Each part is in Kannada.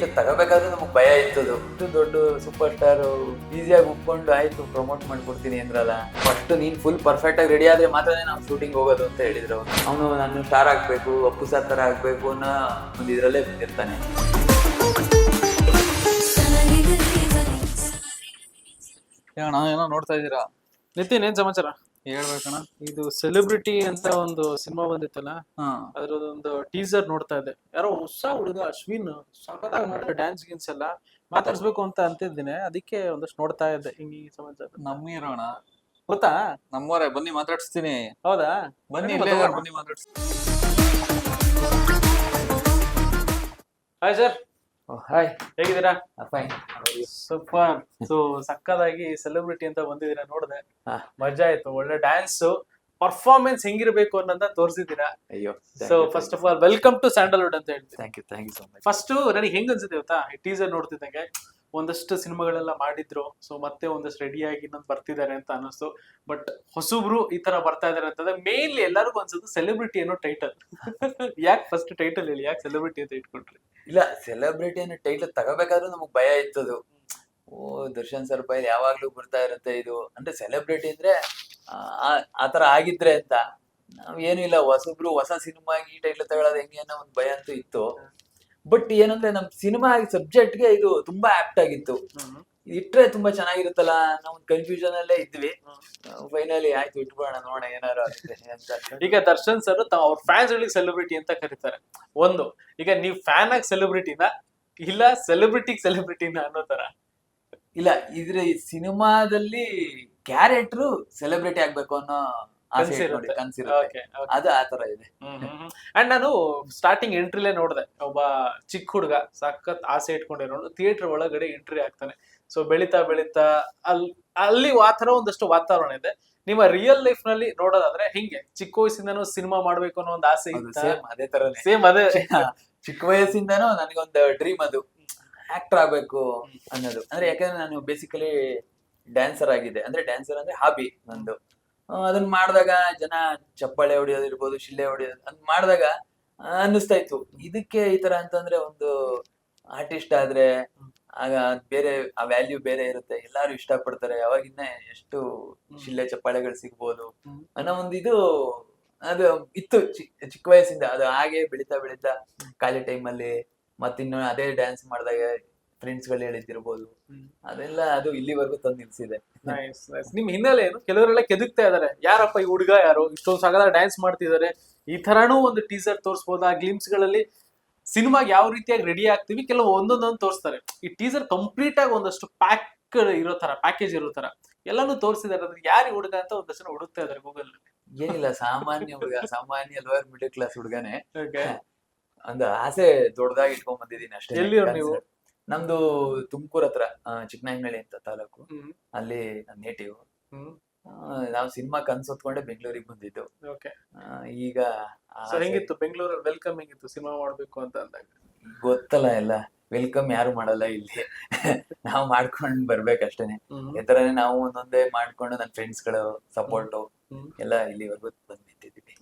ಟೈಟಲ್ ತಗೋಬೇಕಾದ್ರೆ ನಮಗೆ ಭಯ ಇತ್ತದು. ಇಷ್ಟು ದೊಡ್ಡ ಸೂಪರ್ ಸ್ಟಾರ್ ಈಸಿಯಾಗಿ ಒಪ್ಕೊಂಡು ಆಯ್ತು ಪ್ರಮೋಟ್ ಮಾಡ್ಕೊಡ್ತೀನಿ ಅಂದ್ರಲ್ಲ. ಫಸ್ಟ್ ನೀನ್ ಫುಲ್ ಪರ್ಫೆಕ್ಟ್ ಆಗಿ ರೆಡಿ ಆದ್ರೆ ಮಾತ್ರ ನಾವು ಶೂಟಿಂಗ್ ಹೋಗೋದು ಅಂತ ಹೇಳಿದ್ರು. ಅವನು ನಾನು ಸ್ಟಾರ್ ಆಗ್ಬೇಕು, ಅಪ್ಪು ಸರ್ ತರ ಆಗ್ಬೇಕು ಅನ್ನೋ ಒಂದು ಇದ್ರಲ್ಲೇ ಬಂದಿರ್ತಾನೆ. ಏನೋ ನೋಡ್ತಾ ಇದ್ದೀರಾ? ನಿತಿನ್, ಏನ್ ಸಮಾಚಾರ? ಹೇಳ್ಬೇಕಣ್ಣ, ಇದು ಸೆಲೆಬ್ರಿಟಿ ಅಂತ ಒಂದು ಸಿನಿಮಾ ಬಂದಿತ್ತಲ್ಲ, ಅದ್ರದೊಂದು ಟೀಸರ್ ನೋಡ್ತಾ ಇದ್ದೆ. ಯಾರೋ ಹೊಸ ಹುಡುಗ ಅಶ್ವಿನ್ ಸಖತ್ತಾಗಿ ಮಾಡ್ತಾರೆ, ಡ್ಯಾನ್ಸ್ ಗಿನ್ಸ್ ಎಲ್ಲ ಮಾತಾಡ್ಸ್ಬೇಕು ಅಂತ ಅಂತಿದ್ದೀನಿ. ಅದಕ್ಕೆ ಒಂದಷ್ಟು ನೋಡ್ತಾ ಇದ್ದೆ. ಹಿಂಗ್ ಈ ಸಮಾಚಾರ ನಮ್ಮಿರೋಣ ಗೊತ್ತಾ? ನಮ್ಮವರೇ, ಬನ್ನಿ ಮಾತಾಡಿಸ್ತೀನಿ. ಹೌದಾ? ಬನ್ನಿ ಬನ್ನಿ ಮಾತಾಡಿಸ್ತೀನಿ. Hi sir. ಹಾಯ್, ಹೇಗಿದ್ದೀರಾ? ಫೈನ್. ಸೂಪರ್. ಸೊ ಸಕ್ಕದಾಗಿ ಸೆಲೆಬ್ರಿಟಿ ಅಂತ ಬಂದಿದ್ದೀರಾ, ನೋಡಿದೆ, ಮಜಾ ಆಯ್ತು. ಒಳ್ಳೆ ಡ್ಯಾನ್ಸ್ ಪರ್ಫಾರ್ಮೆನ್ಸ್ ಹೆಂಗಿರ್ಬೇಕು ಅನ್ನೋದನ್ನ ತೋರಿಸಿದ್ದೀರಾ. ಅಯ್ಯೋ, so first of all welcome to Sandalwood ಅಂತ ಹೇಳ್ತೀನಿ. Thank you so much. First ನನಗೆ ಹೆಂಗ್ ಅನ್ಸುತ್ತೆ ಗೊತ್ತಾ, ಈ ಟೀಸರ್ ನೋಡ್ತಿದ್ದಂಗೆ ಒಂದಷ್ಟು ಸಿನಿಮಾಗಳೆಲ್ಲ ಮಾಡಿದ್ರು, ಸೊ ಮತ್ತೆ ಒಂದಷ್ಟು ರೆಡಿ ಆಗಿ ಇನ್ನೊಂದು ಬರ್ತಿದ್ದಾರೆ ಅಂತ ಅನಿಸ್ತು. ಬಟ್ ಹೊಸಬ್ರು ಈ ತರ ಬರ್ತಾ ಇದಾರೆ ಅಂತಂದ್ರೆ ಮೇನ್ಲಿ ಎಲ್ಲರಿಗೂ ಅನ್ಸುತ್ತೆ ಸೆಲೆಬ್ರಿಟಿ ಅನ್ನೋ ಟೈಟಲ್. ಯಾಕೆ ಫಸ್ಟ್ ಟೈಟಲ್ ಹೇಳಿ, ಯಾಕೆ ಸೆಲೆಬ್ರಿಟಿ ಅಂತ ಇಟ್ಕೊಂಡ್ರಿ? ಇಲ್ಲ, ಸೆಲೆಬ್ರಿಟಿ ಅನ್ನೋ ಟೈಟಲ್ ತಗೋಬೇಕಾದ್ರೂ ನಮಗ್ ಭಯ ಇತ್ತದು. ದರ್ಶನ್ ಸರ್ ಬೈಲ್ ಯಾವಾಗ್ಲೂ ಬರ್ತಾ ಇರುತ್ತೆ ಇದು ಅಂದ್ರೆ ಸೆಲೆಬ್ರಿಟಿ ಅಂದ್ರೆ ಆತರ ಆಗಿದ್ರೆ ಅಂತ. ನಾವ್ ಏನು ಇಲ್ಲ, ಹೊಸಬ್ರು ಹೊಸ ಸಿನಿಮಾ ಈ ಟೈಟ್ಲ್ ತಗೊಳ್ಳೋದು ಹೆಂಗೆ ಅನ್ನೋ ಒಂದು ಭಯ ಅಂತೂ ಇತ್ತು. ಬಟ್ ಏನಂದ್ರೆ ನಮ್ ಸಿನಿಮಾ ಸಬ್ಜೆಕ್ಟ್ಗೆ ಇದು ತುಂಬಾ ಆಪ್ಟ್ ಆಗಿತ್ತು. ಇಟ್ರೆ ತುಂಬಾ ಚೆನ್ನಾಗಿರುತ್ತಲ್ಲ ನಾವು ಒಂದು ಕನ್ಫ್ಯೂಷನ್ ಅಲ್ಲೇ ಇದ್ವಿ. ಫೈನಲಿ ಆಯ್ತು, ಇಟ್ಬೋಣ, ನೋಡ ಏನಾರು ಆಗುತ್ತೆ ಅಂತ. ಈಗ ದರ್ಶನ್ ಸರ್ ಅವ್ರ ಫ್ಯಾನ್ಸ್ ಗಳಿಗೆ ಸೆಲೆಬ್ರಿಟಿ ಅಂತ ಕರೀತಾರೆ. ಒಂದು, ಈಗ ನೀವ್ ಫ್ಯಾನ್ ಆಗಿ ಸೆಲೆಬ್ರಿಟಿನ ಇಲ್ಲ ಸೆಲೆಬ್ರಿಟಿಗ್ ಸೆಲೆಬ್ರಿಟಿನ ಅನ್ನೋ ತರ? ಇಲ್ಲ, ಇದ್ರ ಸಿನಿಮಾದಲ್ಲಿ ಕ್ಯಾರೆಕ್ಟರ್ ಸೆಲೆಬ್ರಿಟಿ ಆಗ್ಬೇಕು ಅನ್ನೋ ಕನ್ಸಿರುತ್ತೆ. ಅದು ಆತರ ಇದೆ. ಅಂಡ್ ನಾನು ಸ್ಟಾರ್ಟಿಂಗ್ ಎಂಟ್ರಿಲೇ ನೋಡಿದೆ, ಒಬ್ಬ ಚಿಕ್ಕ ಹುಡುಗ ಸಖತ್ ಆಸೆ ಇಟ್ಕೊಂಡಿರೋನು ಥಿಯೇಟರ್ ಒಳಗಡೆ ಎಂಟ್ರಿ ಆಗ್ತಾನೆ. ಸೊ ಬೆಳಿತಾ ಬೆಳಿತಾ ಅಲ್ಲಿ ಆ ತರ ಒಂದಷ್ಟು ವಾತಾವರಣ ಇದೆ. ನಿಮ್ಮ ರಿಯಲ್ ಲೈಫ್ ನಲ್ಲಿ ನೋಡೋದಾದ್ರೆ ಹಿಂಗೆ ಚಿಕ್ಕ ವಯಸ್ಸಿಂದನೂ ಸಿನಿಮಾ ಮಾಡ್ಬೇಕು ಅನ್ನೋ ಒಂದು ಆಸೆ ಇತ್ತು? ಅದೇ ತರ ಸೇಮ್ ಅದೇ. ಚಿಕ್ಕ ವಯಸ್ಸಿಂದಾನು ನನಗೊಂದು ಡ್ರೀಮ್, ಅದು ಆಕ್ಟರ್ ಆಗ್ಬೇಕು ಅನ್ನೋದು. ಅಂದ್ರೆ ಯಾಕಂದ್ರೆ ನಾನು ಬೇಸಿಕಲಿ ಡ್ಯಾನ್ಸರ್ ಆಗಿದೆ. ಅಂದ್ರೆ ಡ್ಯಾನ್ಸರ್ ಅಂದ್ರೆ ಹಾಬಿ ನಂದು. ಅದನ್ನ ಮಾಡಿದಾಗ ಜನ ಚಪ್ಪಾಳೆ ಹೊಡಿಯೋದಿರ್ಬೋದು, ಶಿಲ್ಲೆ ಹೊಡಿಯೋದು, ಅದ್ ಮಾಡಿದಾಗ ಅನ್ನಿಸ್ತಾ ಇತ್ತು ಇದಕ್ಕೆ ಈ ತರ ಅಂತಂದ್ರೆ ಒಂದು ಆರ್ಟಿಸ್ಟ್ ಆದ್ರೆ ಆಗ ಬೇರೆ ಆ ವ್ಯಾಲ್ಯೂ ಬೇರೆ ಇರುತ್ತೆ, ಎಲ್ಲಾರು ಇಷ್ಟ ಪಡ್ತಾರೆ, ಅವಾಗಿನ್ನ ಎಷ್ಟು ಶಿಲ್ಲೆ ಚಪ್ಪಾಳೆಗಳು ಸಿಗ್ಬೋದು ಅನ್ನೋ ಒಂದು ಇದು ಅದು ಇತ್ತು ಚಿಕ್ಕ ವಯಸ್ಸಿಂದ. ಅದು ಹಾಗೆ ಬೆಳಿತಾ ಬೆಳಿತಾ ಖಾಲಿ ಟೈಮಲ್ಲಿ ಮತ್ತಿನ್ನು ಅದೇ ಡ್ಯಾನ್ಸ್ ಮಾಡಿದಾಗ ಫ್ರೆಂಡ್ಸ್ ಗಳು ಹೇಳಿದ್ದಿರ್ಬೋದು, ಅದೆಲ್ಲ ಅದು ಇಲ್ಲಿವರೆಗೂ ತಂದು ನಿಲ್ಸಿದೆ. ನಿಮ್ ಹಿನ್ನೆಲೆ ಏನು? ಕೆಲವರೆಲ್ಲ ಕೆದಕ್ತಾ ಇದಾರೆ, ಯಾರಪ್ಪ ಈ ಹುಡುಗ, ಯಾರು ಇಷ್ಟೊಂದು ಸಗದ ಡ್ಯಾನ್ಸ್ ಮಾಡ್ತಿದ್ದಾರೆ, ಈ ತರಾನು ಒಂದು ಟೀಸರ್ ತೋರಿಸಬಹುದು. ಆ ಗ್ಲಿಮ್ಸ್ ಗಳಲ್ಲಿ ಸಿನಿಮಾಗೆ ಯಾವ ರೀತಿಯಾಗಿ ರೆಡಿ ಆಗ್ತೀವಿ ಕೆಲವು ಒಂದೊಂದೊಂದು ತೋರಿಸ್ತಾರೆ. ಈ ಟೀಸರ್ ಕಂಪ್ಲೀಟ್ ಆಗಿ ಒಂದಷ್ಟು ಪ್ಯಾಕ್ ಇರೋ ತರ, ಪ್ಯಾಕೇಜ್ ಇರೋ ತರ ಎಲ್ಲಾನು ತೋರಿಸಿದಾರೆ. ಅದ್ರ ಯಾರು ಹುಡುಗ ಅಂತ ಒಂದಷ್ಟು ಹುಡುಕ್ತಾ ಇದಾರೆ ಗೂಗಲ್. ಏನಿಲ್ಲ, ಸಾಮಾನ್ಯ ಹುಡುಗ, ಸಾಮಾನ್ಯ ಲೋಯರ್ ಮಿಡಲ್ ಕ್ಲಾಸ್ ಹುಡುಗನೇ. ಒಂದು ಆಸೆ ದೊಡ್ಡದಾಗಿ ಇಟ್ಕೊಂಡ್ ಬಂದಿದ್ದೀನಿ ಅಷ್ಟೇ. ಎಲ್ಲಿ ನೀವು? ನಮ್ದು ತುಮಕೂರ್ ಹತ್ರ ಚಿಕ್ಕನಾಯನಹಳ್ಳಿ ಅಂತ ತಾಲೂಕು, ಅಲ್ಲಿ ನೇಟಿವ್. ನಾವು ಸಿನಿಮಾ ಕನ್ಸೊತ್ಕೊಂಡೆ ಬೆಂಗಳೂರಿಗೆ ಬಂದಿದ್ದು. ಈಗ ಹೆಂಗಿತ್ತು ಬೆಂಗಳೂರಲ್ಲಿ ವೆಲ್ಕಮ್? ಹೆಂಗಿತ್ತು ಸಿನಿಮಾ ಮಾಡ್ಬೇಕು ಅಂತ ಅಂದಾಗ? ಗೊತ್ತಲ್ಲ, ಎಲ್ಲ ವೆಲ್ಕಮ್ ಯಾರು ಮಾಡಲ್ಲ ಇಲ್ಲಿ. ನಾವು ಮಾಡ್ಕೊಂಡ್ ಬರ್ಬೇಕಷ್ಟೇನೆ. ಈ ತರನೇ ನಾವು ಒಂದೊಂದೇ ಮಾಡ್ಕೊಂಡು ನನ್ನ ಫ್ರೆಂಡ್ಸ್ ಗಳು ಸಪೋರ್ಟ್ ಎಲ್ಲ ಇಲ್ಲಿವರೆಗೂ ಬಂದ್ ನಿಂತಿದ್ದೀವಿ.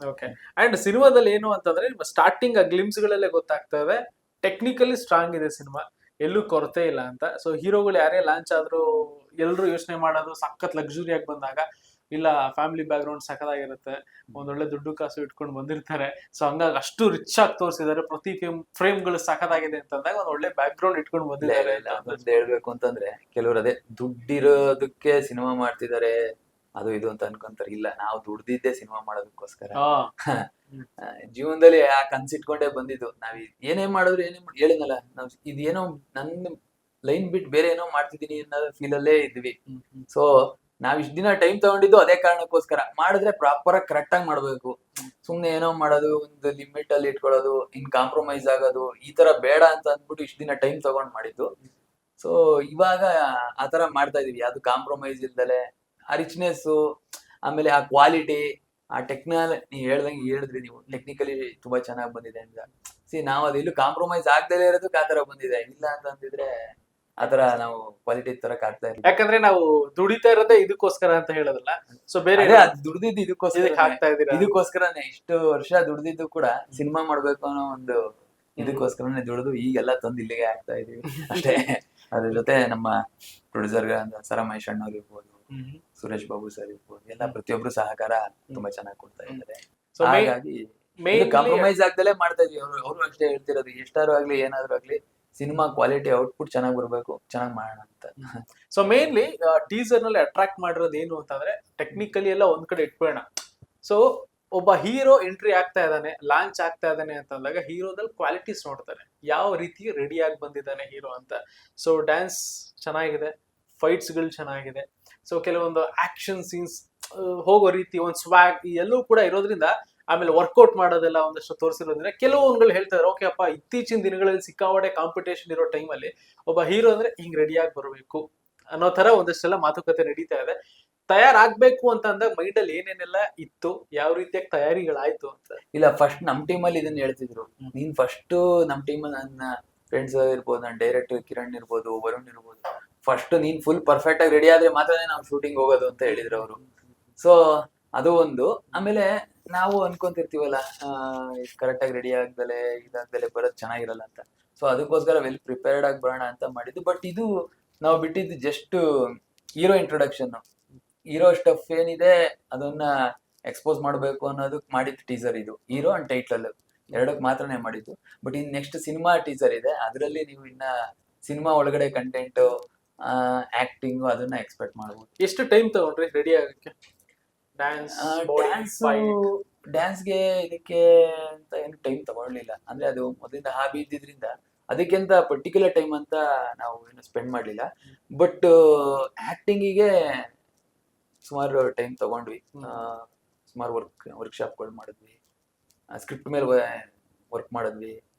ಅಂಡ್ ಸಿನಿಮಾದಲ್ಲಿ ಏನು ಅಂತಂದ್ರೆ ನಿಮ್ಮ ಸ್ಟಾರ್ಟಿಂಗ್ ಗ್ಲಿಮ್ಸ್ ಗಳಲ್ಲೇ ಗೊತ್ತಾಗ್ತದೆ ಟೆಕ್ನಿಕಲಿ ಸ್ಟ್ರಾಂಗ್ ಇದೆ ಸಿನಿಮಾ, ಎಲ್ಲೂ ಕೊರತೆ ಇಲ್ಲ ಅಂತ. ಸೊ ಹೀರೋಗಳು ಯಾರೇ ಲಾಂಚ್ ಆದ್ರೂ ಎಲ್ರು ಯೋಚನೆ ಮಾಡೋದು ಸಖತ್ ಲಕ್ಸುರಿ ಆಗಿ ಬಂದಾಗ, ಇಲ್ಲ ಫ್ಯಾಮಿಲಿ ಬ್ಯಾಕ್ ಗ್ರೌಂಡ್ ಸಖತ್ತಾಗಿರುತ್ತೆ, ಒಂದೊಳ್ಳೆ ದುಡ್ಡು ಕಾಸು ಇಟ್ಕೊಂಡು ಬಂದಿರ್ತಾರೆ. ಸೊ ಹಂಗಾಗಿ ಅಷ್ಟು ರಿಚ್ ಆಗಿ ತೋರಿಸಿದ್ದಾರೆ, ಪ್ರತಿ ಫ್ರೇಮ್ ಗಳು ಸಖತ್ತಾಗಿದೆ ಅಂತಂದಾಗ ಒಂದ್ ಒಳ್ಳೆ ಬ್ಯಾಕ್ ಗ್ರೌಂಡ್ ಇಟ್ಕೊಂಡು ಬಂದಿದ್ದಾರೆ. ಅದೊಂದು ಹೇಳ್ಬೇಕು ಅಂತಂದ್ರೆ ಕೆಲವರು ಅದೇ ದುಡ್ಡಿರೋದಕ್ಕೆ ಸಿನಿಮಾ ಮಾಡ್ತಿದ್ದಾರೆ ಅದು ಇದು ಅಂತ ಅನ್ಕೊಂತಾರೆ. ಇಲ್ಲ, ನಾವು ದುಡ್ದಿದ್ದೆ ಸಿನಿಮಾ ಮಾಡೋದಕ್ಕೋಸ್ಕರ. ಜೀವನದಲ್ಲಿ ಆ ಕನ್ಸಿಟ್ಕೊಂಡೇ ಬಂದಿದ್ದು. ನಾವ್ ಏನೇ ಮಾಡಿದ್ರು ಹೇಳಿದ್ನಲ್ಲ, ನಾವ್ ಇದೇನೋ ನನ್ನ ಲೈನ್ ಬಿಟ್ಟು ಬೇರೆ ಏನೋ ಮಾಡ್ತಿದೀನಿ ಅನ್ನೋ ಫೀಲ್ ಅಲ್ಲೇ ಇದ್ವಿ. ಸೊ ನಾವ್ ಇಷ್ಟ ದಿನ ಟೈಮ್ ತಗೊಂಡಿದ್ದು ಅದೇ ಕಾರಣಕ್ಕೋಸ್ಕರ. ಮಾಡಿದ್ರೆ ಪ್ರಾಪರ್ ಆಗಿ ಕರೆಕ್ಟ್ ಆಗಿ ಮಾಡ್ಬೇಕು. ಸುಮ್ನೆ ಏನೋ ಮಾಡೋದು, ಒಂದು ಲಿಮಿಟ್ ಅಲ್ಲಿ ಇಟ್ಕೊಳ್ಳೋದು, ಇನ್ ಕಾಂಪ್ರಮೈಸ್ ಆಗೋದು, ಈ ತರ ಬೇಡ ಅಂತ ಅಂದ್ಬಿಟ್ಟು ಇಷ್ಟ ದಿನ ಟೈಮ್ ತಗೊಂಡ್ ಮಾಡಿದ್ದು. ಸೊ ಇವಾಗ ಆತರ ಮಾಡ್ತಾ ಇದೀವಿ, ಅದು ಕಾಂಪ್ರಮೈಸ್ ಇಲ್ದಲೆ ಆ ರಿಚ್ನೆಸ್, ಆಮೇಲೆ ಆ ಕ್ವಾಲಿಟಿ, ಆ ನೀವ್ ಹೇಳಿದ್ರಿ ನೀವು ಟೆಕ್ನಿಕಲಿ ತುಂಬಾ ಚೆನ್ನಾಗಿ ಬಂದಿದೆ ಅಂತ. ನಾವ್ ಅದೆಲ್ಲೂ ಕಾಂಪ್ರಮೈಸ್ ಆಗ್ದಲೇ ಇರೋದಕ್ಕೆ ಆತರ ಬಂದಿದೆ. ಇಲ್ಲ ಅಂತ ಅಂದಿದ್ರೆ ಆತರ ನಾವು ಕ್ವಾಲಿಟಿ ತರಕ್ ಆಗ್ತಾ ಇಲ್ಲ. ಯಾಕಂದ್ರೆ ನಾವು ದುಡಿತಾ ಇರೋದೇ ಇದಕ್ಕೋಸ್ಕರ ಅಂತ ಹೇಳೋದಲ್ಲ. ಸೊ ಬೇರೆ ದುಡ್ದಿದ್ದು ಇದಕ್ಕೋಸ್ಕರನೇ. ಇಷ್ಟು ವರ್ಷ ದುಡ್ದಿದ್ದು ಕೂಡ ಸಿನಿಮಾ ಮಾಡ್ಬೇಕು ಅನ್ನೋ ಒಂದು ಇದಕ್ಕೋಸ್ಕರನೇ ದುಡಿದು ಈಗೆಲ್ಲ ತಂದು ಇಲ್ಲಿಗೆ ಆಗ್ತಾ ಇದೀವಿ ಅಷ್ಟೇ. ಅದ್ರ ಜೊತೆ ನಮ್ಮ ಪ್ರೊಡ್ಯೂಸರ್ ಸರ ಮಹೇಶ್ ಅಣ್ಣವ್ರು ಇರ್ಬೋದು, ಸುರೇಶ್ ಬಾಬು ಸರ್ ಇರ್ಬೋದು, ಎಲ್ಲ ಪ್ರತಿಯೊಬ್ರು ಸಹಕಾರ ತುಂಬಾ ಚೆನ್ನಾಗಿ ಕೊಡ್ತಾ ಇದ್ದಾರೆ. ಸೊ ಹಾಗಾಗಿ ಕಾಂಪ್ರಮೈಸ್ ಆಗ್ದಲೇ ಮಾಡ್ತಾ ಇದೀವಿ. ಅವ್ರು ಅಷ್ಟೇ ಹೇಳ್ತಿರೋದು, ಎಷ್ಟಾರು ಆಗ್ಲಿ ಏನಾದ್ರು ಆಗ್ಲಿ ಸಿನಿಮಾ ಕ್ವಾಲಿಟಿ ಔಟ್ಪುಟ್ ಚೆನ್ನಾಗಿ ಬರ್ಬೇಕು, ಚೆನ್ನಾಗಿ ಮಾಡೋಣ ಅಂತ. ಸೊ ಮೇನ್ಲಿ ಟೀಸರ್ ನಲ್ಲಿ ಅಟ್ರಾಕ್ಟ್ ಮಾಡಿರೋದು ಏನು ಅಂತಂದ್ರೆ ಟೆಕ್ನಿಕಲಿ ಎಲ್ಲ ಒಂದ್ ಕಡೆ ಇಟ್ಬೇಡ. ಸೊ ಒಬ್ಬ ಹೀರೋ ಎಂಟ್ರಿ ಆಗ್ತಾ ಇದ್ದಾನೆ, ಲಾಂಚ್ ಆಗ್ತಾ ಇದ್ದಾನೆ ಅಂತಂದಾಗ ಹೀರೋದಲ್ಲಿ ಕ್ವಾಲಿಟೀಸ್ ನೋಡ್ತಾರೆ, ಯಾವ ರೀತಿ ರೆಡಿ ಆಗಿ ಬಂದಿದ್ದಾನೆ ಹೀರೋ ಅಂತ. ಸೊ ಡ್ಯಾನ್ಸ್ ಚೆನ್ನಾಗಿದೆ, ಫೈಟ್ಸ್ ಗಳು ಚೆನ್ನಾಗಿದೆ, ಸೊ ಕೆಲವೊಂದು ಆಕ್ಷನ್ ಸೀನ್ಸ್ ಹೋಗೋ ರೀತಿ ಒಂದು ಸ್ವಾಗ್ ಎಲ್ಲೂ ಕೂಡ ಇರೋದ್ರಿಂದ, ಆಮೇಲೆ ವರ್ಕೌಟ್ ಮಾಡೋದೆಲ್ಲ ಒಂದಷ್ಟು ತೋರಿಸಿರೋದ್ರಿಂದ ಕೆಲವೊಂದುಗಳು ಹೇಳ್ತಾ ಇದಾರೆ ಓಕೆ ಅಪ್ಪ ಇತ್ತೀಚಿನ ದಿನಗಳಲ್ಲಿ ಸಿಕ್ಕಾಪಟ್ಟೆ ಕಾಂಪಿಟೇಷನ್ ಇರೋ ಟೈಮಲ್ಲಿ ಒಬ್ಬ ಹೀರೋ ಅಂದ್ರೆ ಹಿಂಗ್ ರೆಡಿಯಾಗಿ ಬರಬೇಕು ಅನ್ನೋ ತರ ಒಂದಷ್ಟೆಲ್ಲ ಮಾತುಕತೆ ನಡೀತಾ ಇದೆ. ತಯಾರಾಗ್ಬೇಕು ಅಂತ ಅಂದಾಗ ಮೈಂಡ್ ಅಲ್ಲಿ ಏನೇನೆಲ್ಲ ಇತ್ತು, ಯಾವ ರೀತಿಯಾಗಿ ತಯಾರಿಗಳಾಯ್ತು ಅಂತ? ಇಲ್ಲ, ಫಸ್ಟ್ ನಮ್ ಟೀಮ್ ಅಲ್ಲಿ ಇದನ್ನ ಹೇಳ್ತಿದ್ರು, ನೀನ್ ಫಸ್ಟ್ ನಮ್ ಟೀಮ್ ನನ್ನ ಫ್ರೆಂಡ್ಸ್ ಇರ್ಬೋದು, ನನ್ನ ಡೈರೆಕ್ಟರ್ ಕಿರಣ್ ಇರ್ಬೋದು, ವರುಣ್ ಇರ್ಬೋದು, ಫಸ್ಟ್ ನೀನ್ ಫುಲ್ ಪರ್ಫೆಕ್ಟ್ ಆಗಿ ರೆಡಿ ಆದ್ರೆ ಮಾತ್ರನೇ ನಾವು ಶೂಟಿಂಗ್ ಹೋಗೋದು ಅಂತ ಹೇಳಿದ್ರು ಅವರು. ಸೊ ಅದು ಒಂದು. ಆಮೇಲೆ ನಾವು ಅನ್ಕೊಂತಿರ್ತೀವಲ್ಲ, ಕರೆಕ್ಟ್ ಆಗಿ ರೆಡಿ ಆಗ್ದಲೆ ಇದಾಗ್ದಲೆ ಬರೋದ್ ಚೆನ್ನಾಗಿರಲ್ಲ ಅಂತ. ಸೊ ಅದಕ್ಕೋಸ್ಕರ ವೆಲ್ ಪ್ರಿಪೇರ್ಡ್ ಆಗಿ ಬರೋಣ ಅಂತ ಮಾಡಿದ್ದು. ಬಟ್ ಇದು ನಾವು ಬಿಟ್ಟಿದ್ದು just hero introduction, hero stuff ಏನಿದೆ ಅದನ್ನ ಎಕ್ಸ್ಪೋಸ್ ಮಾಡ್ಬೇಕು ಅನ್ನೋದಕ್ಕೆ ಮಾಡಿದ್ದು ಟೀಸರ್ ಇದು. ಹೀರೋ ಅಂಡ್ ಟೈಟಲ್ ಎರಡಕ್ಕೆ ಮಾತ್ರನೇ ಮಾಡಿದ್ದು. But in next cinema teaser ಇದೆ, ಅದರಲ್ಲಿ ನೀವು ಇನ್ನ ಸಿನಿಮಾ ಒಳಗಡೆ ಕಂಟೆಂಟ್, ಆಕ್ಟಿಂಗ್ ಅದನ್ನ ಎಕ್ಸ್ಪೆಕ್ಟ್ ಮಾಡ್ಬೋದು. ಎಷ್ಟು ಟೈಮ್ ತಗೊಂಡ್ರಿ ರೆಡಿ ಆಗಕ್ಕೆ? ಡ್ಯಾನ್ಸ್ಗೆ ಇದಕ್ಕೆ ಅಂತ ಏನು ಟೈಮ್ ತಗೊಳ್ಳಿಲ್ಲ. ಅಂದ್ರೆ ಅದು ಮೊದಲಿಂದ ಹಾಬಿ ಇದ್ದಿದ್ರಿಂದ ಅದಕ್ಕಿಂತ ಪರ್ಟಿಕ್ಯುಲರ್ ಟೈಮ್ ಅಂತ ನಾವು ಏನು ಸ್ಪೆಂಡ್ ಮಾಡ್ಲಿಲ್ಲ. ಬಟ್ ಆಕ್ಟಿಂಗಿಗೆ ಸುಮಾರು ಟೈಮ್ ತಗೊಂಡ್ವಿ. ಸುಮಾರು ವರ್ಕ್ಶಾಪ್ಗಳು ಮಾಡಿದ್ವಿ, ಸ್ಕ್ರಿಪ್ಟ್ ಮೇಲೆ ವರ್ಕ್ ಮಾಡಿದ್ವಿ,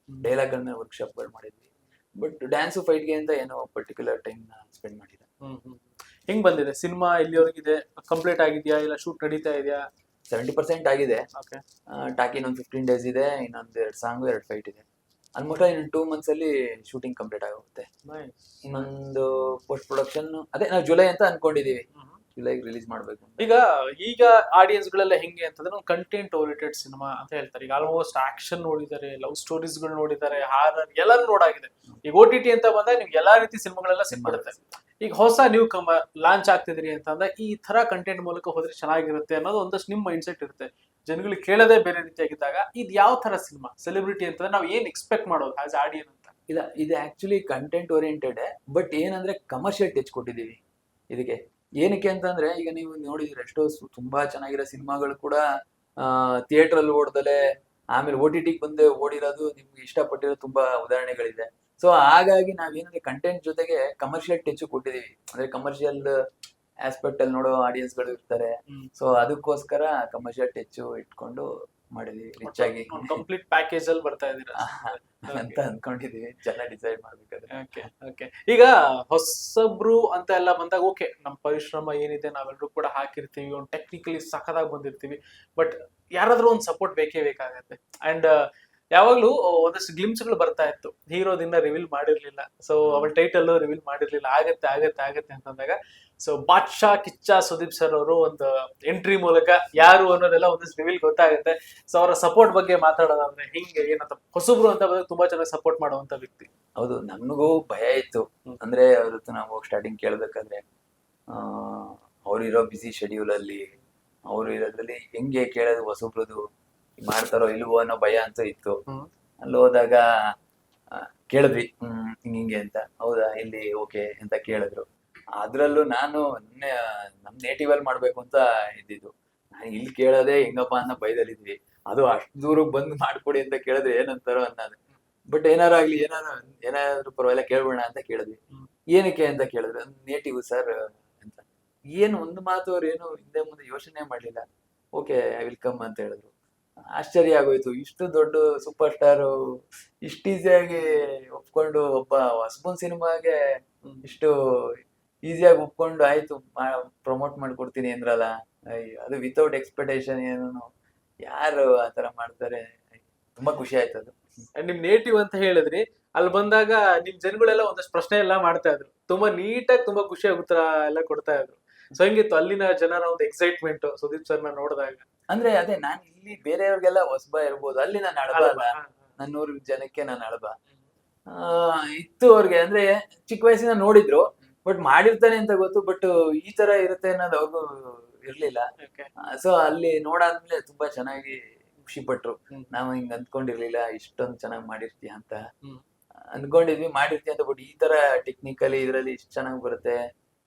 ಡೈಲಾಗ್ಗಳ ಮೇಲೆ ವರ್ಕ್ಶಾಪ್ಗಳು ಮಾಡಿದ್ವಿ. ಬಟ್ ಡ್ಯಾನ್ಸ್ ಫೈಟ್ಗೆ ಅಂತ ಏನೋ ಪರ್ಟಿಕ್ಯುಲರ್ ಟೈಮ್ ಸ್ಪೆಂಡ್ ಮಾಡಿಲ್ಲ. ಹೆಂಗ್ ಬಂದಿದೆ ಸಿನಿಮಾ? ಇಲ್ಲಿವರೆಗಿದೆ ಕಂಪ್ಲೀಟ್ ಆಗಿದ್ಯಾ, ಇಲ್ಲ ಶೂಟ್ ನಡೀತಾ ಇದೆಯಾ? 70% ಆಗಿದೆ. ಟಾಕಿ ಇನ್ನೊಂದು 15 days ಇದೆ, ಇನ್ನೊಂದು 2 ಸಾಂಗ್ 2 ಫೈಟ್ ಇದೆ. ಆಲ್ಮೋಸ್ಟ್ ಇನ್ನು 2 months ಅಲ್ಲಿ ಶೂಟಿಂಗ್ ಕಂಪ್ಲೀಟ್ ಆಗುತ್ತೆ. ಇನ್ನೊಂದು ಪೋಸ್ಟ್ ಪ್ರೊಡಕ್ಷನ್ ಅದೇ ನಾವು ಜುಲೈ ಅಂತ ಅನ್ಕೊಂಡಿದೀವಿ, ಜುಲೈ ರಿಲೀಸ್ ಮಾಡ್ಬೇಕು. ಈಗ ಆಡಿಯನ್ಸ್ ಗಳೆಲ್ಲ ಹೆಂಗೆ ಅಂತಂದ್ರೆ ಒಂದು ಕಂಟೆಂಟ್ ಓರಿಯೆಂಟೆಡ್ ಸಿನಿಮಾ ಅಂತ ಹೇಳ್ತಾರೆ. ಈಗ ಆಲ್ಮೋಸ್ಟ್ ಆಕ್ಷನ್ ನೋಡಿದ್ದಾರೆ, ಲವ್ ಸ್ಟೋರೀಸ್ ಗಳು ನೋಡಿದ್ದಾರೆ, ಹಾರರ್ ಎಲ್ಲಾನು ನೋಡಾಗಿದೆ. ಈಗ OTT ಅಂತ ಬಂದಾಗ ನಿಮ್ಗೆ ಎಲ್ಲಾ ರೀತಿ ಸಿನಿಮಾಗಳೆಲ್ಲ ಸಿಗ್ಬಿಡುತ್ತೆ. ಈಗ ಹೊಸ ನ್ಯೂ ಕಮರ್ ಲಾಂಚ್ ಆಗ್ತಿದ್ರಿ ಅಂತಂದ್ರೆ ಈ ತರ ಕಂಟೆಂಟ್ ಮೂಲಕ ಹೋದ್ರೆ ಚೆನ್ನಾಗಿರುತ್ತೆ ಅನ್ನೋದು ಒಂದಷ್ಟು ನಿಮ್ ಮೈಂಡ್ ಸೆಟ್ ಇರುತ್ತೆ. ಜನಗಳಿಗೆ ಕೇಳೋದೇ ಬೇರೆ ರೀತಿಯಾಗಿದ್ದಾಗ ಇದು ಯಾವ ತರ ಸಿನಿಮಾ? ಸೆಲೆಬ್ರಿಟಿ ಅಂತಂದ್ರೆ ನಾವು ಏನ್ ಎಕ್ಸ್ಪೆಕ್ಟ್ ಮಾಡೋದು ಆಸ್ ಆಡಿಯನ್ ಅಂತ? ಇಲ್ಲ, ಇದು ಆಕ್ಚುಲಿ ಕಂಟೆಂಟ್ ಓರಿಯೆಂಟೆಡ್. ಬಟ್ ಏನಂದ್ರೆ ಕಮರ್ಷಿಯಲ್ ಟಚ್ ಕೊಟ್ಟಿದೀವಿ ಇದಕ್ಕೆ. ಏನಕ್ಕೆ ಅಂತಂದ್ರೆ ಈಗ ನೀವು ನೋಡಿದ್ರೆ ಎಷ್ಟೋ ತುಂಬಾ ಚೆನ್ನಾಗಿರೋ ಸಿನಿಮಾಗಳು ಕೂಡ ಥಿಯೇಟರ್ ಅಲ್ಲಿ ಓಡ್ದಲೆ ಆಮೇಲೆ OTT ಬಂದು ಓಡಿರೋದು ನಿಮ್ಗೆ ಇಷ್ಟಪಟ್ಟಿರೋ ತುಂಬಾ ಉದಾಹರಣೆಗಳಿದೆ. ಸೊ ಹಾಗಾಗಿ ನಾವೇನಂದ್ರೆ ಕಂಟೆಂಟ್ ಜೊತೆಗೆ ಕಮರ್ಷಿಯಲ್ ಟಚ್ ಕೊಟ್ಟಿದೀವಿ. ಅಂದ್ರೆ ಕಮರ್ಷಿಯಲ್ ಆಸ್ಪೆಕ್ಟ್ ಅಲ್ಲಿ ನೋಡೋ ಆಡಿಯನ್ಸ್ ಗಳು ಇರ್ತಾರೆ. ಸೊ ಅದಕ್ಕೋಸ್ಕರ ಕಮರ್ಷಿಯಲ್ ಟಚ್ ಇಟ್ಕೊಂಡು ಮಾಡಿದೀವಿ. ರಿಚ್ ಆಗಿ ಕಂಪ್ಲೀಟ್ ಪ್ಯಾಕೇಜ್ ಅಲ್ಲಿ ಬರ್ತಾ ಇದೀರಾ ಅಂತ ಅನ್ಕೊಂಡಿದೀವಿ. ಜನ ಡಿಸೈಡ್ ಮಾಡ್ಬೇಕಾದ್ರೆ. ಈಗ ಹೊಸಬ್ರು ಅಂತ ಎಲ್ಲ ಬಂದಾಗ ಓಕೆ, ನಮ್ ಪರಿಶ್ರಮ ಏನಿದೆ ನಾವೆಲ್ಲರೂ ಕೂಡ ಹಾಕಿರ್ತೀವಿ, ಒಂದು ಟೆಕ್ನಿಕಲಿ ಸಖತ್ತಾಗಿ ಬಂದಿರ್ತೀವಿ. ಬಟ್ ಯಾರಾದ್ರೂ ಒಂದು ಸಪೋರ್ಟ್ ಬೇಕೇ ಬೇಕಾಗತ್ತೆ. ಅಂಡ್ ಯಾವಾಗ್ಲೂ ಒಂದಷ್ಟು ಗ್ಲಿಮ್ಸ್ ಗಳು ಬರ್ತಾ ಇತ್ತು, ಹೀರೋದಿಂದ ರಿವೀಲ್ ಮಾಡಿರ್ಲಿಲ್ಲ, ಸೊ ಅವಳ ಟೈಟಲ್ ರಿವೀಲ್ ಮಾಡಿರ್ಲಿಲ್ಲ. ಆಗತ್ತೆ ಆಗತ್ತೆ ಆಗತ್ತೆ ಅಂತಂದಾಗ ಸೊ ಬಾದ್ಶಾ ಕಿಚ್ಚ ಸುದೀಪ್ ಸರ್ ಅವರು ಒಂದು ಎಂಟ್ರಿ ಮೂಲಕ ಯಾರು ಅನ್ನೋದೆಲ್ಲ ಒಂದಷ್ಟು ರಿವೀಲ್ ಗೊತ್ತಾಗುತ್ತೆ. ಸೊ ಅವರ ಸಪೋರ್ಟ್ ಬಗ್ಗೆ ಮಾತಾಡೋದಂದ್ರೆ ಹಿಂಗೆ ಏನಂತ, ಹೊಸಬ್ರು ಅಂತ ಬಂದಾಗ ತುಂಬಾ ಚೆನ್ನಾಗಿ ಸಪೋರ್ಟ್ ಮಾಡುವಂತ ವ್ಯಕ್ತಿ. ಹೌದು, ನಮಗೂ ಭಯ ಇತ್ತು. ಅಂದ್ರೆ ಅವ್ರದ್ದು ನಾವು ಸ್ಟಾರ್ಟಿಂಗ್ ಕೇಳ್ಬೇಕಾದ್ರೆ ಅವ್ರಿರೋ ಬಿಸಿ ಶೆಡ್ಯೂಲ್ ಅಲ್ಲಿ ಅವ್ರು ಇರೋದ್ರಲ್ಲಿ ಹೆಂಗೆ ಕೇಳೋದು, ಹೊಸಬ್ರದು ಮಾಡ್ತಾರೋ ಇಲ್ವೋ ಅನ್ನೋ ಭಯ ಅಂತೂ ಇತ್ತು. ಅಲ್ಲಿ ಹೋದಾಗ ಕೇಳಿದ್ವಿ ಹಿಂಗೆ ಅಂತ. ಹೌದಾ, ಇಲ್ಲಿ ಓಕೆ ಅಂತ ಕೇಳಿದ್ರು. ಅದ್ರಲ್ಲೂ ನಾನು ನಮ್ ನೇಟಿವ್ ಅಲ್ಲಿ ಮಾಡ್ಬೇಕು ಅಂತ ಇದ್ದಿದ್ದು. ನಾನು ಇಲ್ಲಿ ಕೇಳೋದೇ ಹೆಂಗಪ್ಪ ಅನ್ನೋ ಭಯದಲ್ಲಿದ್ವಿ. ಅದು ಅಷ್ಟು ದೂರಕ್ಕೆ ಬಂದು ಮಾಡ್ಕೊಡಿ ಅಂತ ಕೇಳಿದ್ರೆ ಏನಂತಾರೋ ಅನ್ನೋದು. ಬಟ್ ಏನಾದ್ರು ಏನಾದ್ರು ಪರವಾಗಿಲ್ಲ ಕೇಳ್ಬೋಣ ಅಂತ ಕೇಳಿದ್ವಿ. ಏನಕ್ಕೆ ಅಂತ ಕೇಳಿದ್ರು, ನೇಟಿವ್ ಸರ್ ಅಂತ. ಏನು ಒಂದು ಮಾತು ಅವ್ರು ಏನು ಹಿಂದೆ ಮುಂದೆ ಯೋಚನೆ ಮಾಡ್ಲಿಲ್ಲ. ಓಕೆ, ಐ ವಿಲ್ ಕಮ್ ಅಂತ ಹೇಳಿದ್ರು. ಆಶ್ಚರ್ಯ ಆಗೋಯ್ತು. ಇಷ್ಟು ದೊಡ್ಡ ಸೂಪರ್ ಸ್ಟಾರ್ ಇಷ್ಟು ಈಸಿಯಾಗಿ ಒಪ್ಕೊಂಡು, ಒಬ್ಬ ಹೊಸಬನ್ ಸಿನಿಮಾಗೆ ಇಷ್ಟು ಈಸಿಯಾಗಿ ಒಪ್ಕೊಂಡು ಆಯ್ತು ಪ್ರಮೋಟ್ ಮಾಡ್ಕೊಡ್ತೀನಿ ಅಂದ್ರಲ್ಲ, ಅದು ವಿತೌಟ್ ಎಕ್ಸ್ಪೆಕ್ಟೇಷನ್. ಏನು ಯಾರು ಆತರ ಮಾಡ್ತಾರೆ? ತುಂಬಾ ಖುಷಿ ಆಯ್ತು ಅದು. ನಿಮ್ ನೇಟಿವ್ ಅಂತ ಹೇಳಿದ್ರಿ, ಅಲ್ಲಿ ಬಂದಾಗ ನಿಮ್ ಜನಗಳೆಲ್ಲ ಒಂದಷ್ಟು ಪ್ರಶ್ನೆ ಎಲ್ಲ ಮಾಡ್ತಾ ಇದ್ರು, ತುಂಬಾ ನೀಟಾಗಿ ತುಂಬಾ ಖುಷಿಯಾಗಿ ಉತ್ತರ ಎಲ್ಲ ಕೊಡ್ತಾ ಇದ್ರು. ಸೊ ಹೆಂಗಿತ್ತು ಅಲ್ಲಿನ ಜನರ ಒಂದು ಎಕ್ಸೈಟ್ಮೆಂಟ್ ಸುದೀಪ್ ಸರ್ನ ನೋಡಿದಾಗ? ಅಂದ್ರೆ ಅದೇ, ನಾನ್ ಇಲ್ಲಿ ಬೇರೆಯವ್ರಿಗೆಲ್ಲ ಹೊಸಬ ಇರ್ಬೋದು, ಅಲ್ಲಿ ನಾನು ಅಡಬಲ್ಲ. ನನ್ನೂರು ಜನಕ್ಕೆ ನಾನು ಅಳಬ. ಇತ್ತು ಅವ್ರಿಗೆ, ಅಂದ್ರೆ ಚಿಕ್ಕ ವಯಸ್ಸಿನ ನೋಡಿದ್ರು, ಬಟ್ ಮಾಡಿರ್ತಾನೆ ಅಂತ ಗೊತ್ತು, ಬಟ್ ಈ ತರ ಇರುತ್ತೆ ಅನ್ನೋದು ಅವ್ರಿಗೂ ಇರ್ಲಿಲ್ಲ. ಸೊ ಅಲ್ಲಿ ನೋಡಾದ್ಮೇಲೆ ತುಂಬಾ ಚೆನ್ನಾಗಿ ಖುಷಿ ಪಟ್ರು. ನಾವು ಹಿಂಗ್ ಅಂದ್ಕೊಂಡಿರ್ಲಿಲ್ಲ ಇಷ್ಟೊಂದ್ ಚೆನ್ನಾಗಿ ಮಾಡಿರ್ತೀಯ ಅಂತ. ಅನ್ಕೊಂಡಿದ್ವಿ ಮಾಡಿರ್ತೀಯ ಅಂತ, ಬಟ್ ಈ ತರ ಟೆಕ್ನಿಕಲಿ ಇದ್ರಲ್ಲಿ ಇಷ್ಟು ಚೆನ್ನಾಗಿ ಬರುತ್ತೆ.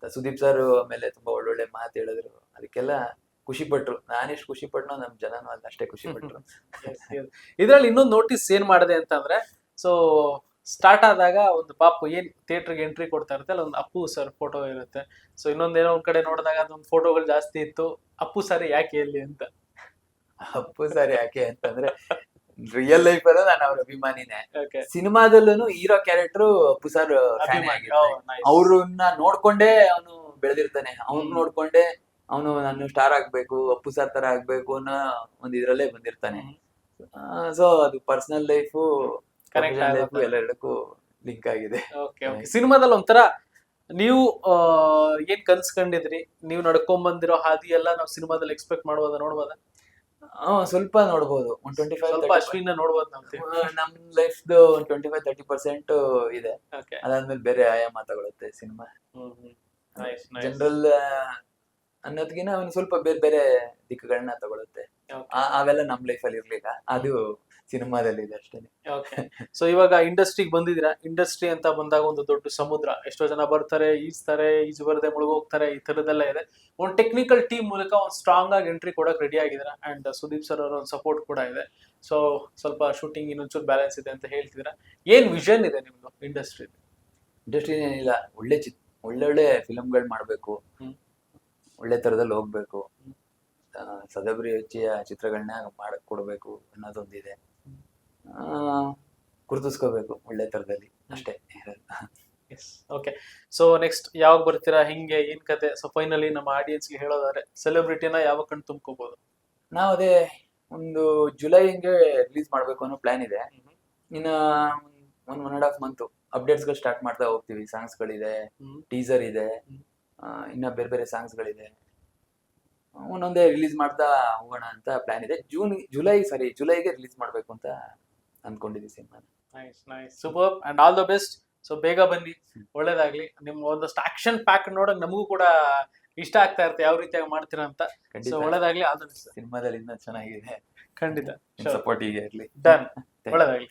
ಸುದೀಪ್ ಸರ್ ಆಮೇಲೆ ತುಂಬಾ ಒಳ್ಳೊಳ್ಳೆ ಮಾತು ಹೇಳಿದ್ರು, ಅದಕ್ಕೆಲ್ಲ ಖುಷಿ ಪಟ್ರು. ನಾನೆಷ್ಟು ಖುಷಿ ಪಟ್ನೋ ನಮ್ ಜನನು ಅಲ್ಲಿ ಅಷ್ಟೇ ಖುಷಿ ಪಟ್ರು. ಇದ್ರಲ್ಲಿ ಇನ್ನೊಂದು ನೋಟಿಸ್ ಏನ್ ಮಾಡಿದೆ ಅಂತಂದ್ರೆ, ಸೊ ಸ್ಟಾರ್ಟ್ ಆದಾಗ ಒಂದು ಪಾಪು ಏನ್ ಥಿಯೇಟರ್ಗೆ ಎಂಟ್ರಿ ಕೊಡ್ತಾ ಇರುತ್ತೆ, ಅಲ್ಲಿ ಒಂದು ಅಪ್ಪು ಸರ್ ಫೋಟೋ ಇರುತ್ತೆ. ಸೊ ಇನ್ನೊಂದೇನೋ ಒಂದ್ ಕಡೆ ನೋಡಿದಾಗ ಅದೊಂದು ಫೋಟೋಗಳು ಜಾಸ್ತಿ ಇತ್ತು. ಅಪ್ಪು ಸರ್ ಯಾಕೆ ಎಲ್ಲಿ ಅಂತ. ಅಪ್ಪು ಸರ್ ಯಾಕೆ ಅಂತಂದ್ರೆ, ರಿಯಲ್ ಲೈಫ್ ಅಲ್ಲೂ ನಾನು ಅವ್ರ ಅಭಿಮಾನಿನೇ, ಸಿನಿಮಾದಲ್ಲೂ hero character Appu sir fan ಆಗಿರ್ತಾನೆ. ಅವ್ರನ್ನ ನೋಡ್ಕೊಂಡೇ ಅವನು ಬೆಳೆದಿರ್ತಾನೆ, ಅವ್ನ್ ನೋಡ್ಕೊಂಡೆ ಅವನು ನಾನು ಸ್ಟಾರ್ ಆಗ್ಬೇಕು, ಅಪ್ಪು ಸರ್ ತರ ಆಗ್ಬೇಕು ಅನ್ನೋ ಒಂದ್ ಇದ್ರಲ್ಲೇ ಬಂದಿರ್ತಾನೆ. ಸೊ ಅದು ಪರ್ಸನಲ್ ಲೈಫು ಲೈಫು ಎಲ್ಲೆರಡಕ್ಕೂ ಲಿಂಕ್ ಆಗಿದೆ. ಸಿನಿಮಾದಲ್ಲಿ ಒಂಥರ ನೀವು ಏನ್ ಕನ್ಸ್ಕೊಂಡಿದ್ರಿ, ನೀವು ನಡ್ಕೊಂಡ್ ಬಂದಿರೋ ಹಾದಿ ಎಲ್ಲ ನಾವು ಸಿನಿಮಾದಲ್ಲಿ ಎಕ್ಸ್ಪೆಕ್ಟ್ ಮಾಡ್ಬೋದಾ, ನೋಡ್ಬೋದಾ? ಸ್ವಲ್ಪ ನೋಡ್ಬೋದು. 25 ಅಶ್ವಿನ ನೋಡ್ಬೋದು ನಮ್ ಲೈಫ್ 25-30% ಇದೆ. ಅದಾದ್ಮೇಲೆ ಬೇರೆ ಆಯಾಮ ತಗೊಳುತ್ತೆ ಸಿನಿಮಾ. ಜನರಲ್ ಅನ್ನೋದ್ಗಿನ ಅವ್ನು ಸ್ವಲ್ಪ ಬೇರೆ ಬೇರೆ ದಿಕ್ಕುಗಳನ್ನ ತಗೊಳುತ್ತೆ. ಅವೆಲ್ಲ ನಮ್ ಲೈಫ್ ಅಲ್ಲಿ ಇರ್ಲಿಲ್ಲ, ಅದು ಸಿನಿಮಾದಲ್ಲಿ ಇದೆ ಅಷ್ಟೇ. ಸೊ ಇವಾಗ ಇಂಡಸ್ಟ್ರಿಗೆ ಬಂದಿದ್ದೀರಾ. ಇಂಡಸ್ಟ್ರಿ ಅಂತ ಬಂದಾಗ ಒಂದು ದೊಡ್ಡ ಸಮುದ್ರ, ಎಷ್ಟೋ ಜನ ಬರ್ತಾರೆ, ಈಜ್ತಾರೆ, ಈಜು ಬರದೆ ಮುಳುಗೋಗ್ತಾರೆ, ಈ ತರದೆಲ್ಲ ಇದೆ. ಒಂದು ಟೆಕ್ನಿಕಲ್ ಟೀಮ್ ಮೂಲಕ ಒಂದು ಸ್ಟ್ರಾಂಗ್ ಆಗಿ ಎಂಟ್ರಿ ಕೊಡಕ್ ರೆಡಿ ಆಗಿದ್ದೀರಾ. ಅಂಡ್ ಸುದೀಪ್ ಸರ್ ಅವರ ಒಂದು ಸಪೋರ್ಟ್ ಕೂಡ ಇದೆ. ಸೊ ಸ್ವಲ್ಪ ಶೂಟಿಂಗ್ ಇನ್ನೊಂಚೂರು ಬ್ಯಾಲೆನ್ಸ್ ಇದೆ ಅಂತ ಹೇಳ್ತಿದ್ದೀರಾ. ಏನ್ ವಿಷನ್ ಇದೆ ನಿಮ್ದು ಇಂಡಸ್ಟ್ರಿ? ಇಂಡಸ್ಟ್ರಿ ಏನಿಲ್ಲ, ಒಳ್ಳೆ ಫಿಲಮ್ಗಳು ಮಾಡ್ಬೇಕು, ಒಳ್ಳೆ ತರದಲ್ಲಿ ಹೋಗ್ಬೇಕು, ಸದಭಿರುಚಿಯ ಚಿತ್ರಗಳನ್ನ ಮಾಡಕ್ ಕೊಡ್ಬೇಕು ಅನ್ನೋದೊಂದಿದೆ. ಗುರುತಿಸ್ಕೋಬೇಕು ಒಳ್ಳೆ ತರದಲ್ಲಿ, ಅಷ್ಟೇ. ಓಕೆ, ಸೊ ನೆಕ್ಸ್ಟ್ ಯಾವಾಗ ಬರ್ತೀರಾ, ಹಿಂಗೆ ಏನ್ ಕತೆ? ಸೊ ಫೈನಲಿ ನಮ್ಮ ಆಡಿಯನ್ಸ್ಗೆ ಹೇಳೋದಾದ್ರೆ ಸೆಲೆಬ್ರಿಟಿನ ಯಾವಾಗ ಕಣ್ ತುಂಬ್ಕೋಬಹುದು? ನಾವು ಅದೇ ಒಂದು ಜುಲೈ ಹಿಂಗೆ ರಿಲೀಸ್ ಮಾಡ್ಬೇಕು ಅನ್ನೋ ಪ್ಲಾನ್ ಇದೆ. ಇನ್ನ 1.5 ಮಂತ್ ಅಪ್ಡೇಟ್ಸ್ ಗಳು ಸ್ಟಾರ್ಟ್ ಮಾಡ್ತಾ ಹೋಗ್ತೀವಿ. ಸಾಂಗ್ಸ್ ಗಳಿದೆ, ಟೀಸರ್ ಇದೆ, ಇನ್ನ ಬೇರೆ ಬೇರೆ ಸಾಂಗ್ಸ್ ಗಳಿದೆ. ಒಂದೊಂದೇ ರಿಲೀಸ್ ಮಾಡ್ತಾ ಹೋಗೋಣ ಅಂತ ಪ್ಲಾನ್ ಇದೆ. ಜುಲೈಗೆ ರಿಲೀಸ್ ಮಾಡ್ಬೇಕು ಅಂತ ಅಂದ್ಕೊಂಡಿದ್ದೀವಿ cinema. Super and all the best. So ಬೇಗ ಬನ್ನಿ, ಒಳ್ಳೇದಾಗ್ಲಿ. ನಿಮ್ ಒಂದಷ್ಟು ಆಕ್ಷನ್ ಪ್ಯಾಕ್ ನೋಡಕ್ ನಮಗೂ ಕೂಡ ಇಷ್ಟ ಆಗ್ತಾ ಇರುತ್ತೆ, ಯಾವ ರೀತಿಯಾಗಿ ಮಾಡ್ತೀರಾ ಅಂತ. ಸೊ ಒಳ್ಳೇದಾಗ್ಲಿ, ಆಲ್ ದ ಬೆಸ್ಟ್. ಸಿನಿಮಾದಲ್ಲಿ ಇನ್ನೂ ಚೆನ್ನಾಗಿದೆ, ಖಂಡಿತ ಸಪೋರ್ಟ್ ಹೀಗೆ ಇರ್ಲಿ. ಡನ್, ಒಳ್ಳೇದಾಗ್ಲಿ.